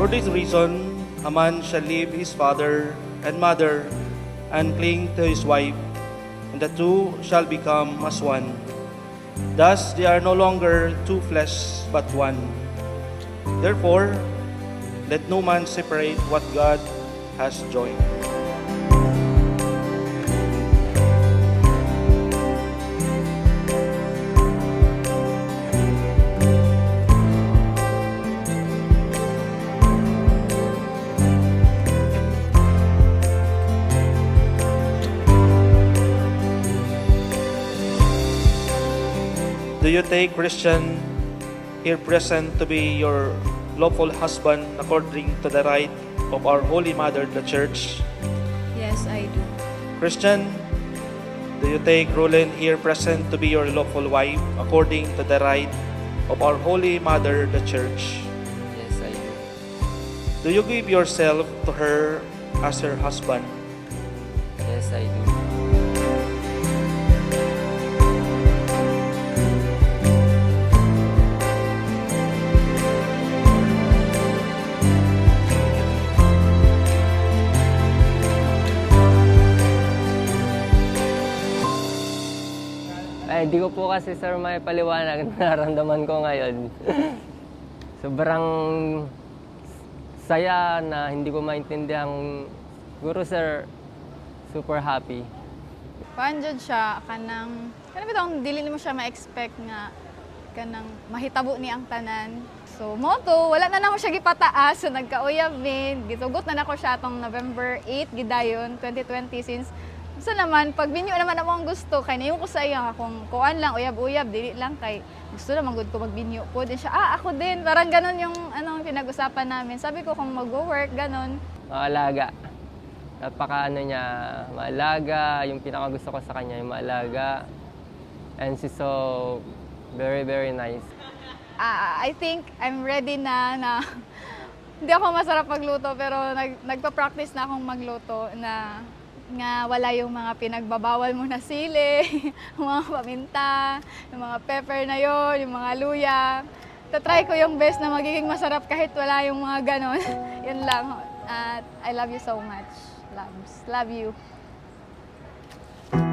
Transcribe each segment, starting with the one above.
For this reason, a man shall leave his father and mother and cling to his wife, and the two shall become as one. Thus they are no longer two flesh, but one. Therefore, let no man separate what God has joined. Do you take Christian here present to be your lawful husband according to the rite of our Holy Mother, the Church? Yes, I do. Christian, do you take Roland here present to be your lawful wife according to the rite of our Holy Mother, the Church? Yes, I do. Do you give yourself to her as her husband? Yes, I do. Ay, di ko po kasi sir may paliwanag na nararamdaman ko ngayon. Sobrang saya na hindi ko maintindihan. Siguro sir, super happy. Paanjod siya kanang bitong dili mo siya ma-expect nga kanang mahitabo ni ang tanan. So mo to, wala na namo siya gipataas, so nagkauyab min. Gitugot na nako siya tong November 8 gidayon 2020 since so naman, pag binyo naman ako ang gusto, kay nayon ko sa iya, kung kuan lang, uyab-uyab, dili lang, kay gusto naman good ko magbinyo po. Din siya, ako din, parang ganon yung pinag-usapan namin. Sabi ko, kung mag-work, ganon. Maalaga. Napaka niya, maalaga. Yung pinakagusto ko sa kanya, yung maalaga. And she's so very, very nice. I think I'm ready na hindi ako masarap magluto, pero nagpa-practice na akong magluto na nga wala yung mga pinagbabawal mo na sili, yung mga paminta, yung mga pepper na yon, yung mga luya. Tatry ko yung best na magiging masarap kahit wala yung mga ganon. Yun lang. At I love you so much. Loves. Love you.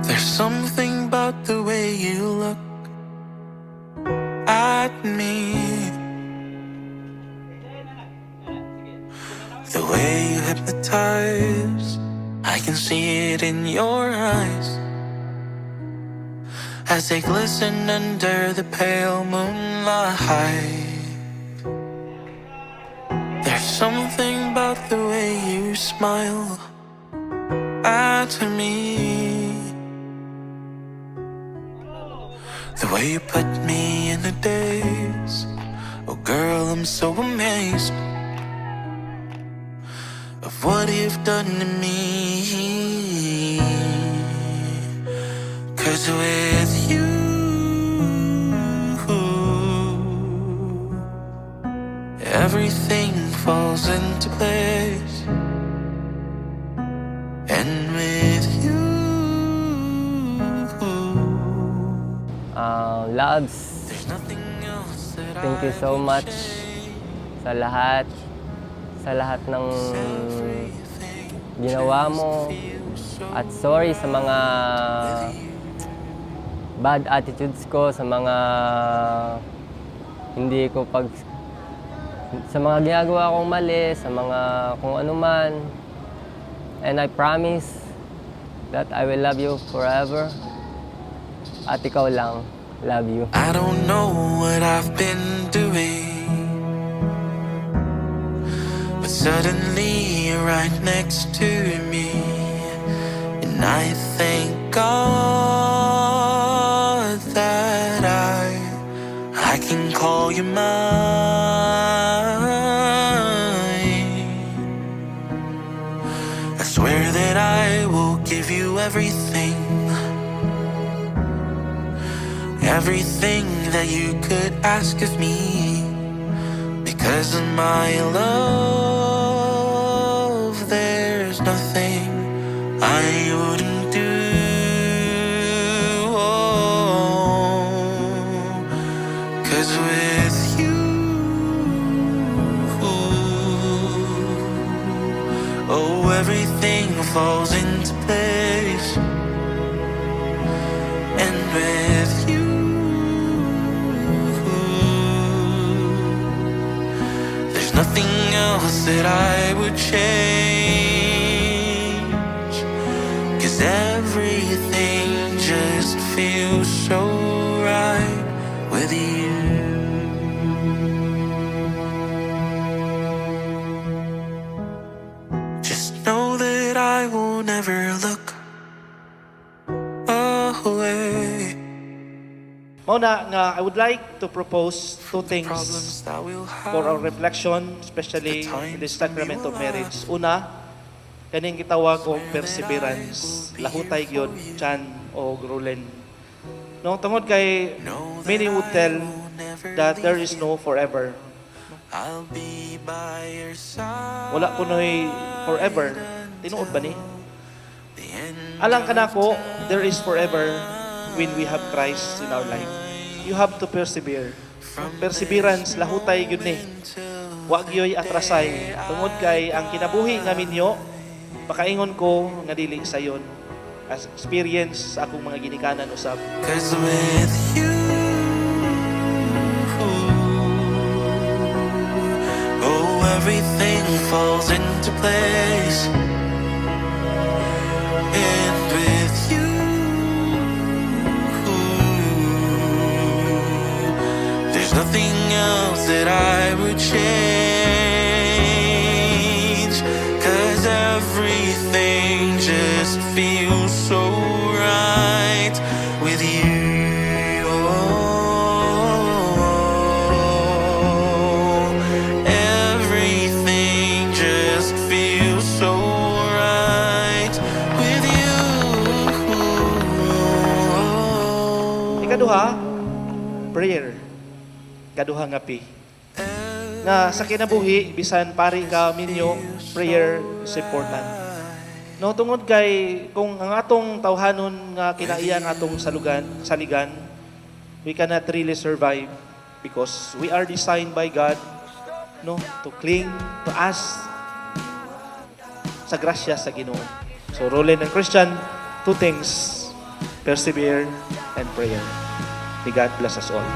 There's something about the way you look at me, the way you hypnotize. I can see it in your eyes as they glisten under the pale moonlight. There's something about the way you smile at me, the way you put me in a daze. Oh girl, I'm so amazed of what you've done to me. 'Cause with you, everything falls into place. And with you, Loves, there's nothing else that thank you I so would much change. sa lahat ng ginawa mo, at sorry sa mga bad attitudes ko, sa mga sa mga ginagawa kong mali, sa mga kung ano man. And I promise that I will love you forever. At ikaw lang, love you. I don't know what I've been doing, but suddenly you're right next to me, and I thank God that I can call you mine. I swear that I will give you everything, everything that you could ask of me, because of my love. There's nothing I wouldn't do. Oh, 'cause with you, Oh, everything falls into place. And with you, there's nothing else that I would change. 'Cause everything just feels so right with you. Just know that I will never look away. Mauna nga, I would like to propose two things Problems that we'll for our have. reflection, especially in the sacrament of marriage. Una, kaning gitawag og perseverance. Lahutay gyud Chan o Grulen. No, tungod kay many would tell that there is no forever. I'll be by your side. Wala kunoy forever. Tinuod ba ni? The end. Alang kanako, there is forever when we have Christ in our life. You have to persevere. Perseverance, lahutay gyud ni. Wa gyoy atrasay. Tungod kay ang kinabuhi nga minyo, pakaingon ko nga dili sayon. As experience sa akong mga ginikanan usab. 'Cause with you, oh, everything falls into place. And with you, there's nothing else that I would change. 'Cause everything just feels so right with you. Everything just feels so right with you. Ikaduha, prayer. Ikaduha nga pi. Na sa kinabuhi, bisan pari ka minyo, prayer is important. No, tungod kay kung ang atong tawhanon nga kinaiyang atong saligan, we cannot really survive because we are designed by God, no, to cling to us sa grasya sa Ginoo. So, Roland and Christian, two things, persevere and prayer. May God bless us all.